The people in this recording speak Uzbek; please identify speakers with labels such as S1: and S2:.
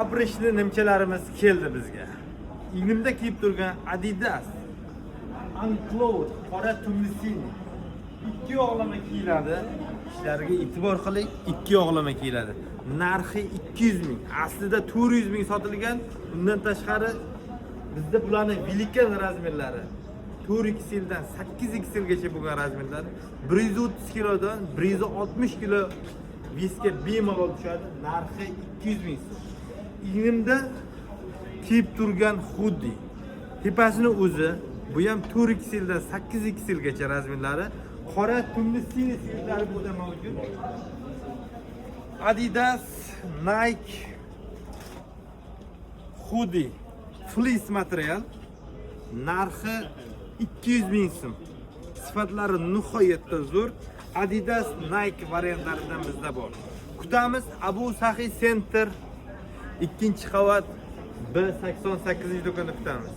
S1: Abrishli nimchalarimiz keldi bizga. Egnimda kiyib turgan Adidas Uncloud qora tumlisini 2 yoqlama kiyiladi. Ishlariga e'tibor qiling, 2 yoqlama kiyiladi. Narxi 200 ming, aslida 400 ming sotilgan. Undan tashqari bizda bularning velikan razmerlari 4XL dan 8XL gacha bo'lgan razmerlar 130 kilodan 160 kilo vesga bemalol tushadi. Narxi 200 ming so'm. Egnimda kiyib turgan xuddi tepasini o'zi, bu ham 4XL dan 8XL gacha razmerlari, qora tumli sinislari bo'lsa mavjud. Adidas Nike xuddi fleece material, narxi 200 ming so'm. Sifatlari nihoyatda zo'r. Adidas Nike variantlaridan bizda bor. Kutamiz Abu Sahiy Center 2-qavat B88 do'konda kutamiz.